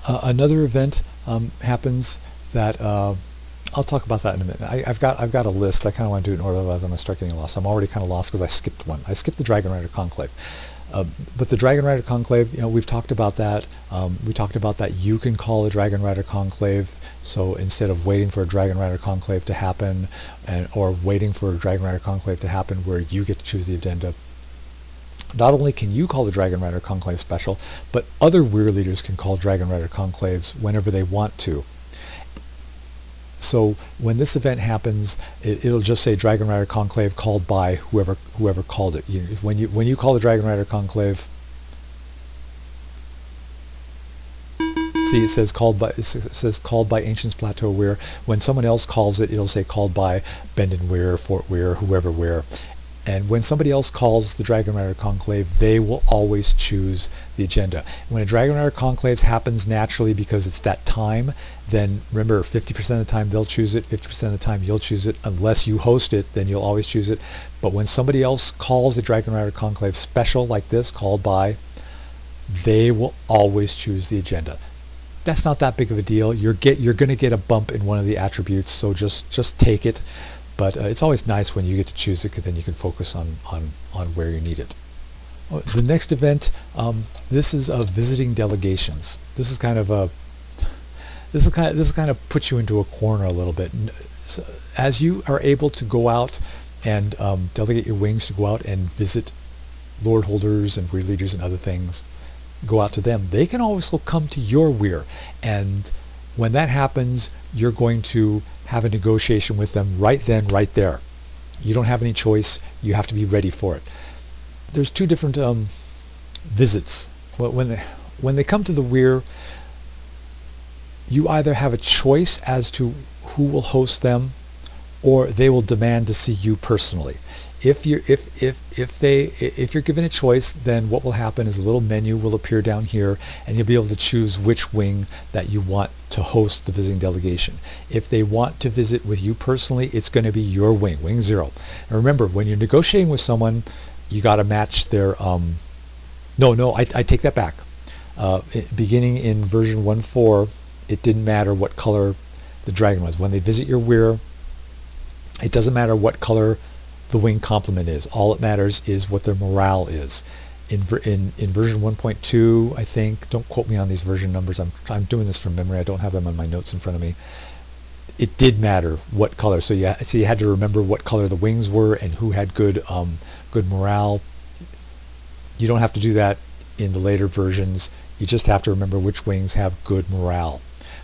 Another event happens that I'll talk about that in a minute. I've got a list. I kind of want to do it in order, otherwise I'm going to start getting lost. I'm already kind of lost because I skipped one. I skipped the Dragonrider Conclave. But the Dragonrider Conclave, we've talked about that. We talked about that you can call a Dragonrider Conclave. So instead of waiting for a Dragonrider Conclave to happen, or waiting for a Dragonrider Conclave to happen where you get to choose the agenda, not only can you call the Dragonrider Conclave special, but other Weir leaders can call Dragonrider Conclaves whenever they want to. So when this event happens, it'll just say Dragonrider Conclave called by whoever called it. When you call the Dragonrider Conclave, see it says called by Ancients Plateau Weir. When someone else calls it, it'll say called by Bendon Weir, Fort Weir, whoever Weir. And when somebody else calls the Dragonrider Conclave, they will always choose the agenda. When a Dragonrider Conclave happens naturally because it's that time, then remember 50% of the time they'll choose it, 50% of the time you'll choose it. Unless you host it, then you'll always choose it. But when somebody else calls the Dragonrider Conclave special like this, called by, they will always choose the agenda. That's not that big of a deal. You're going to get a bump in one of the attributes, so just take it. But it's always nice when you get to choose it, because then you can focus on where you need it. The next event, this is visiting delegations. This is kind of puts you into a corner a little bit. So as you are able to go out and delegate your wings to go out and visit Lord Holders and Weir leaders and other things, go out to them. They can also come to your Weir, and when that happens, you're going to have a negotiation with them right then, right there. You don't have any choice. You have to be ready for it. There's two different visits. When they come to the Weir, you either have a choice as to who will host them, or they will demand to see you personally. If you're given a choice, then what will happen is a little menu will appear down here, and you'll be able to choose which wing that you want to host the visiting delegation. If they want to visit with you personally, it's going to be your wing, Wing 0. And remember, when you're negotiating with someone, you got to match their. I take that back. Beginning in version 1.4, it didn't matter what color the dragon was. When they visit your Weir, it doesn't matter what color the wing complement is. All it matters is what their morale is. In version 1.2, I think, don't quote me on these version numbers, I'm doing this from memory, I don't have them on my notes in front of me. It did matter what color, so you had to remember what color the wings were and who had good morale. You don't have to do that in the later versions, you just have to remember which wings have good morale.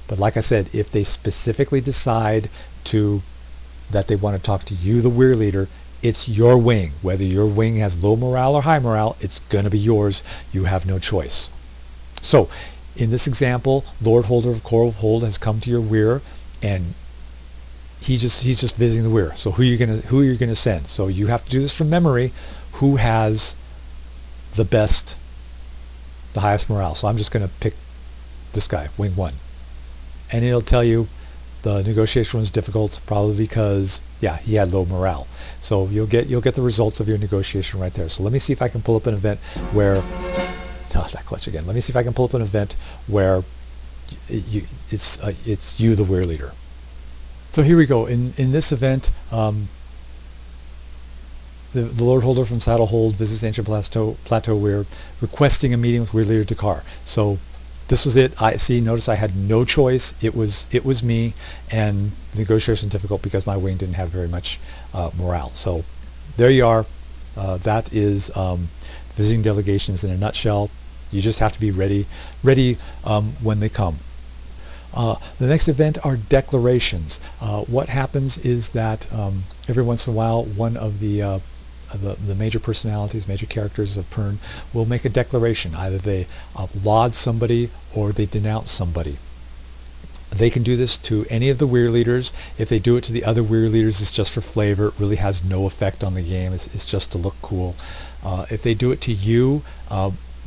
But like I said, if they specifically decide that they want to talk to you, the Weir leader, it's your wing. Whether your wing has low morale or high morale, it's going to be yours. You have no choice. So, in this example, Lord Holder of Coral Hold has come to your Weir, and he's just visiting the Weir. So who are you gonna send? So you have to do this from memory. Who has the highest morale? So I'm just going to pick this guy, Wing 1, and it'll tell you the negotiation was difficult, probably because he had low morale. So you'll get the results of your negotiation right there. So let me see if I can pull up an event where that clutch again. Let me see if I can pull up an event where it's you, the Weir leader. So here we go. In this event, the Lord Holder from Saddlehold visits Ancient Plateau Weir, requesting a meeting with Weir leader Dakar. So this was it. Notice I had no choice. It was me, and the negotiation difficult because my wing didn't have very much morale. So there you are. That is visiting delegations in a nutshell. You just have to be ready when they come. The next event are declarations. What happens is that every once in a while, one of the major personalities, major characters of Pern will make a declaration. Either they laud somebody or they denounce somebody. They can do this to any of the Weir leaders. If they do it to the other Weir leaders, it's just for flavor. It really has no effect on the game. It's just to look cool. If they do it to you,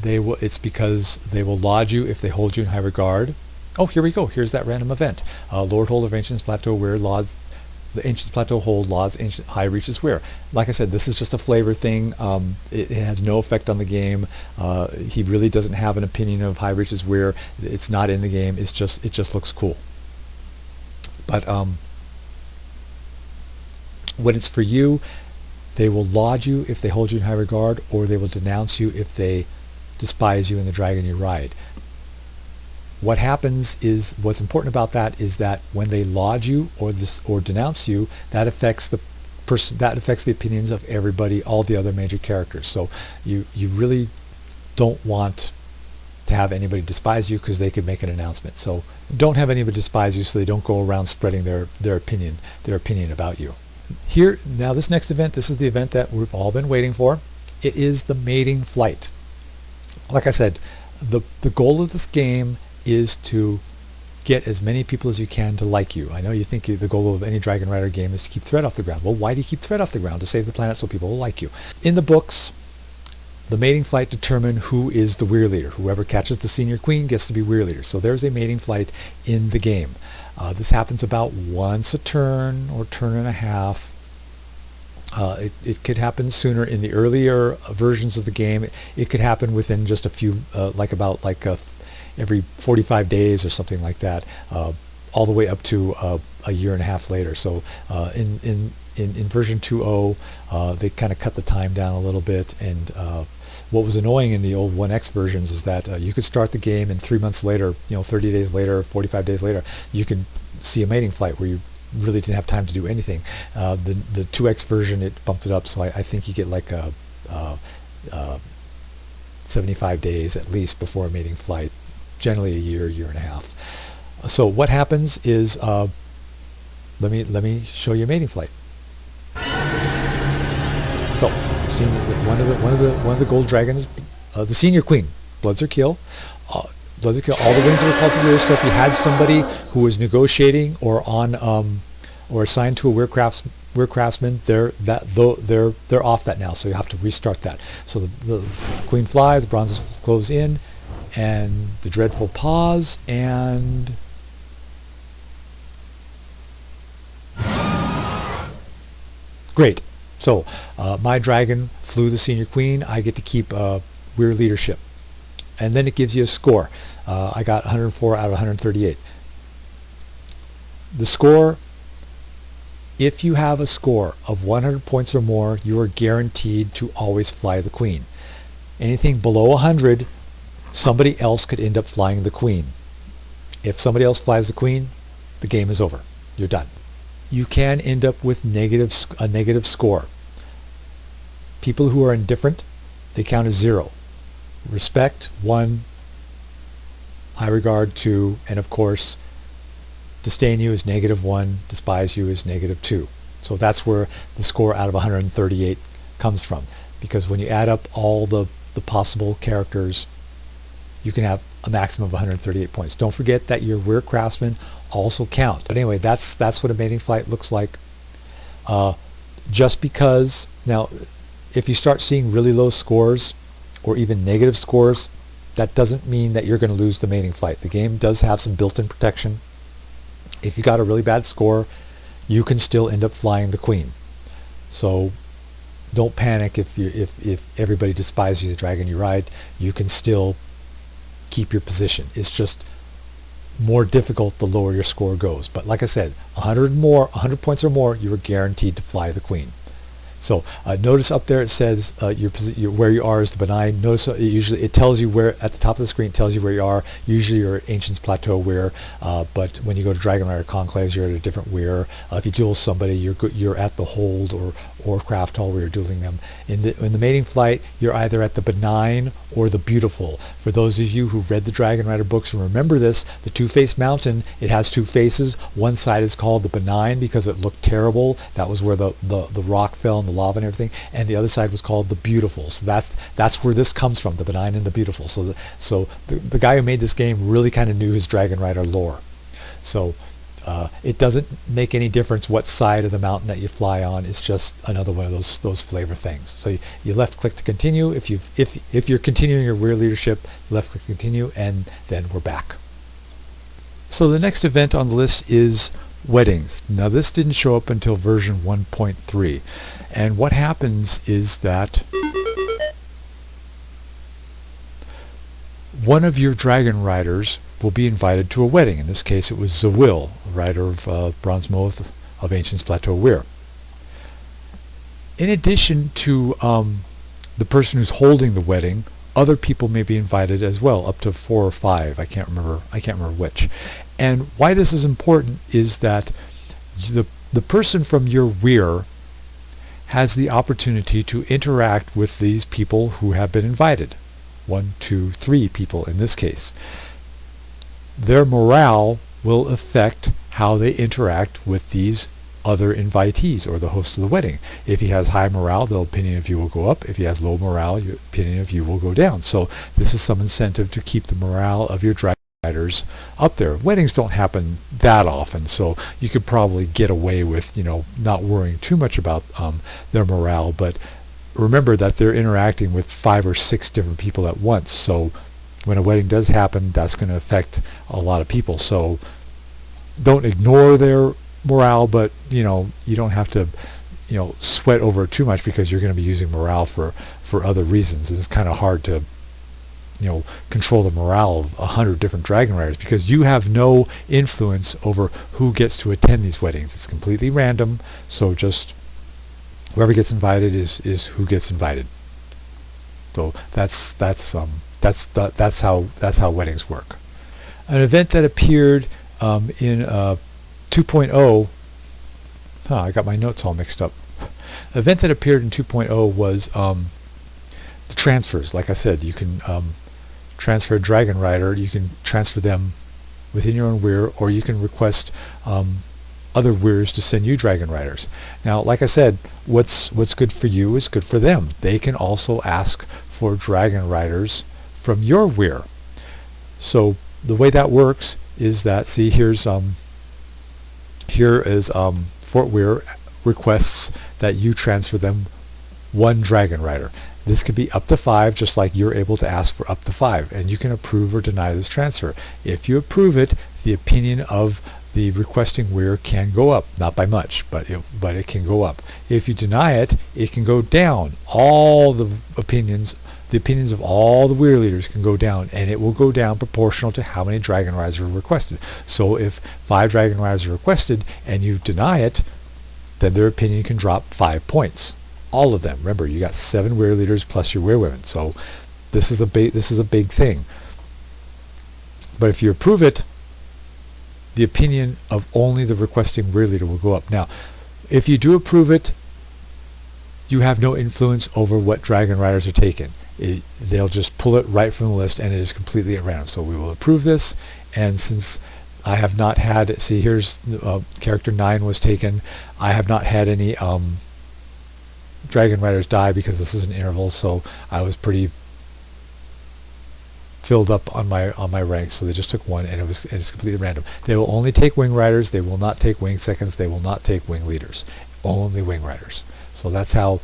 it's because they will laud you if they hold you in high regard. Oh, here we go. Here's that random event. Lord Holder of Ancients Plateau Weir lauds The Ancients Plateau hold laws, ancient high reaches where. Like I said, this is just a flavor thing. It has no effect on the game. He really doesn't have an opinion of high reaches where. It's not in the game. It just looks cool. But when it's for you, they will laud you if they hold you in high regard, or they will denounce you if they despise you in the dragon you ride. What happens is, what's important about that is that when they laud you or denounce you, that affects the opinions of everybody, all the other major characters. So you really don't want to have anybody despise you, because they could make an announcement. So don't have anybody despise you, so they don't go around spreading their opinion about you. Here now, this next event, this is the event that we've all been waiting for. It is the mating flight. Like I said, the goal of this game is to get as many people as you can to like you. I know you think the goal of any Dragonrider game is to keep threat off the ground. Well, why do you keep threat off the ground? To save the planet so people will like you. In the books, the mating flight determine who is the weir leader. Whoever catches the senior queen gets to be weir leader. So there's a mating flight in the game. This happens about once a turn or turn and a half. It could happen sooner in the earlier versions of the game. It could happen within just a few, every 45 days or something like that, all the way up to a year and a half later. So in version 2.0, they kind of cut the time down a little bit. And what was annoying in the old 1X versions is that you could start the game, and 3 months later, 30 days later, 45 days later, you can see a mating flight where you really didn't have time to do anything. The 2X version, it bumped it up, so I think you get like 75 days at least before a mating flight. Generally a year and a half. So what happens is, let me show you a mating flight. So, see one of the gold dragons, the senior queen, Bloods or Kill. All the wings are called to weir. So if you had somebody who was negotiating or on or assigned to a weir craftsman, they're off that now. So you have to restart that. So the queen flies, the bronzes close in, and the dreadful pause, and great. So my dragon flew the senior queen. I get to keep weir leadership, and then it gives you a score. I got 104 out of 138. The score, if you have a score of 100 points or more, you are guaranteed to always fly the queen. Anything below 100, somebody else could end up flying the queen. If somebody else flies the queen, the game is over. You're done. You can end up with a negative score. People who are indifferent, they count as 0. Respect, 1. High regard, 2. And of course, disdain you is -1. Despise you is -2. So that's where the score out of 138 comes from. Because when you add up all the possible characters, you can have a maximum of 138 points. Don't forget that your weir craftsmen also count. But anyway, that's what a mating flight looks like. Just because, now, if you start seeing really low scores or even negative scores, that doesn't mean that you're going to lose the mating flight. The game does have some built-in protection. If you got a really bad score, you can still end up flying the queen. So don't panic if everybody despises the dragon you ride. You can still keep your position. It's just more difficult the lower your score goes. But like I said, 100 points or more, you are guaranteed to fly the queen. So notice up there it says where you are is the benign. Notice usually it tells you where, at the top of the screen, it tells you where you are. Usually you're at Ancients Plateau weir, but when you go to Dragonrider Conclaves, you're at a different weir. If you duel somebody, you're at the hold or craft hall where you're dueling them. In the mating flight, you're either at the benign or the beautiful. For those of you who've read the Dragonrider books and remember this, the two-faced mountain, it has two faces. One side is called the benign because it looked terrible. That was where the rock fell and the lava and everything, and the other side was called the beautiful. So that's where this comes from, the benign and the beautiful. So the guy who made this game really kind of knew his Dragonrider lore. So it doesn't make any difference what side of the mountain that you fly on. It's just another one of those flavor things. So you left click to continue. If you're continuing your weir leadership, left click continue, and then we're back. So the next event on the list is weddings. Now this didn't show up until version 1.3, and what happens is that one of your dragon riders will be invited to a wedding. In this case it was Zawil, rider of Bronze Moth of Ancient's Plateau Weir. In addition to the person who's holding the wedding, other people may be invited as well, up to 4 or 5. I can't remember which. And why this is important is that the person from your weir has the opportunity to interact with these people who have been invited. 1, 2, 3 people in this case. Their morale will affect how they interact with these other invitees or the host of the wedding. If he has high morale, the opinion of you will go up. If he has low morale, your opinion of you will go down. So this is some incentive to keep the morale of your dragon riders up there. Weddings don't happen that often, so you could probably get away with, not worrying too much about their morale, but remember that they're interacting with 5 or 6 different people at once. So when a wedding does happen, that's going to affect a lot of people. So don't ignore their morale, but you don't have to sweat over it too much, because you're going to be using morale for other reasons. It's kind of hard to control the morale of 100 different dragon riders, because you have no influence over who gets to attend these weddings. It's completely random, so just whoever gets invited is who gets invited. So that's how weddings work. An event that appeared in 2.0, I got my notes all mixed up. An event that appeared in 2.0 was the transfers. Like I said, you can transfer a dragon rider. You can transfer them within your own weir, or you can request other weirs to send you dragon riders. Now, like I said, what's good for you is good for them. They can also ask for dragon riders from your weir. So the way that works is that, see, here is Fort Weir requests that you transfer them 1 dragon rider. This could be up to 5, just like you're able to ask for up to 5, and you can approve or deny this transfer. If you approve it, the opinion of the requesting weir can go up, not by much, but it can go up. If you deny it, it can go down. All the opinions of all the weir leaders can go down, and it will go down proportional to how many dragon riders are requested. So if 5 dragon riders are requested and you deny it, then their opinion can drop 5 points. All of them. Remember, you got 7 weir leaders plus your weir women. So this is a big thing. But if you approve it, the opinion of only the requesting weir leader will go up. Now, if you do approve it, you have no influence over what dragon riders are taken. They'll just pull it right from the list, and it is completely at random. So we will approve this, and since I have not had, see, here's character 9 was taken. I have not had any dragon riders die, because this is an interval, so I was pretty filled up on my ranks, so they just took 1, and it's completely random. They will only take wing riders. They will not take wing seconds. They will not take wing leaders. Only wing riders. So that's how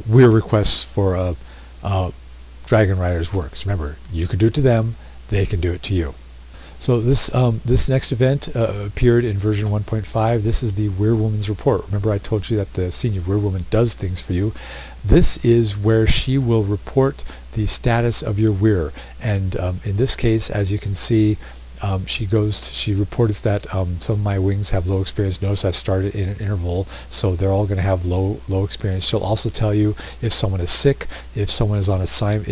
weir requests for dragon riders works. Remember, you can do it to them, they can do it to you. So this next event appeared in version 1.5. This is the Weirwoman's Report. Remember, I told you that the senior Weirwoman does things for you. This is where she will report the status of your weir, and in this case, as you can see, she reports that some of my wings have low experience. Notice I've started in an interval, so they're all going to have low experience. She'll also tell you if someone is sick, if someone is on assignment.